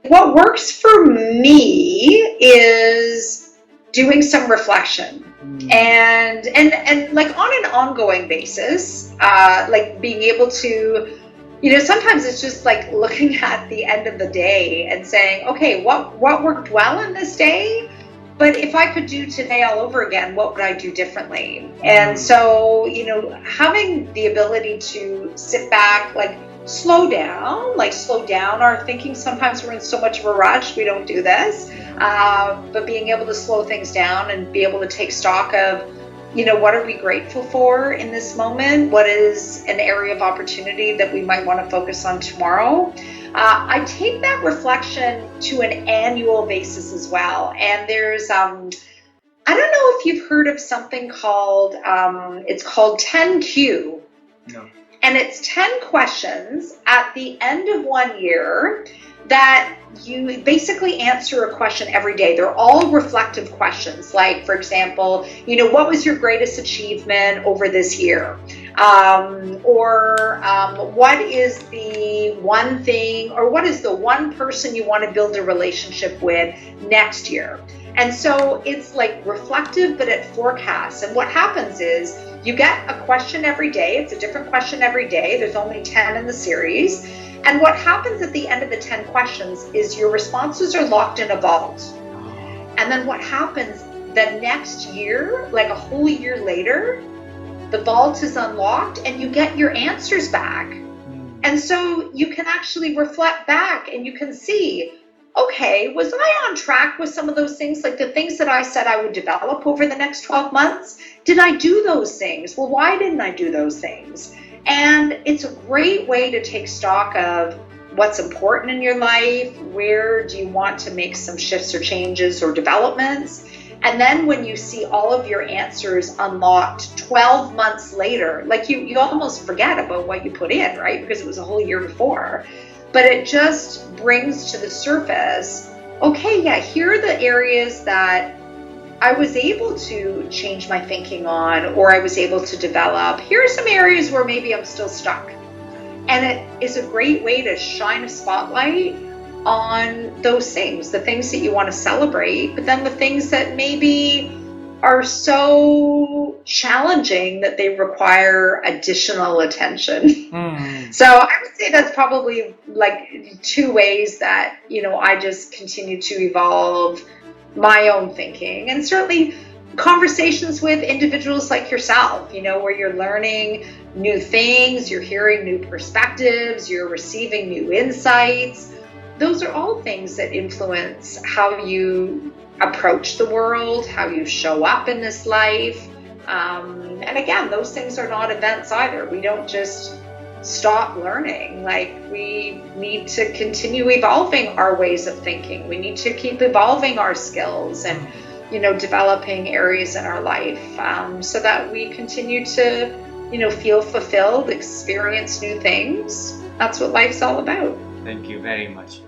what works for me is doing some reflection and like on an ongoing basis, like being able to, sometimes it's just like looking at the end of the day and saying, okay, what worked well in this day? But if I could do today all over again, what would I do differently? And so, having the ability to sit back, like slow down our thinking. Sometimes we're in so much of a rush, we don't do this. But being able to slow things down and be able to take stock of, what are we grateful for in this moment? What is an area of opportunity that we might want to focus on tomorrow? I take that reflection to an annual basis as well. And there's, I don't know if you've heard of something called, it's called 10Q. No. And it's 10 questions at the end of 1 year that you basically answer a question every day. They're all reflective questions. Like, for example, what was your greatest achievement over this year? What is the one thing, or what is the one person you want to build a relationship with next year? And so it's like reflective, but it forecasts. And what happens is you get a question every day. It's a different question every day. There's only 10 in the series. And what happens at the end of the 10 questions is your responses are locked in a vault. And then what happens the next year, like a whole year later, the vault is unlocked and you get your answers back. And so you can actually reflect back and you can see, okay, was I on track with some of those things? Like the things that I said I would develop over the next 12 months? Did I do those things? Well, why didn't I do those things? And it's a great way to take stock of what's important in your life. Where do you want to make some shifts or changes or developments? And then when you see all of your answers unlocked 12 months later, like you almost forget about what you put in, right? Because it was a whole year before. But it just brings to the surface, okay, yeah, here are the areas that I was able to change my thinking on, or I was able to develop. Here are some areas where maybe I'm still stuck. And it is a great way to shine a spotlight on those things, the things that you want to celebrate, but then the things that maybe are so challenging that they require additional attention. So I would say that's probably like two ways that, I just continue to evolve my own thinking, and certainly conversations with individuals like yourself, where you're learning new things, you're hearing new perspectives, you're receiving new insights. Those are all things that influence how you approach the world, how you show up in this life. And again, those things are not events either. We don't just stop learning. Like, we need to continue evolving our ways of thinking. We need to keep evolving our skills and, developing areas in our life, so that we continue to, feel fulfilled, experience new things. That's what life's all about. Thank you very much.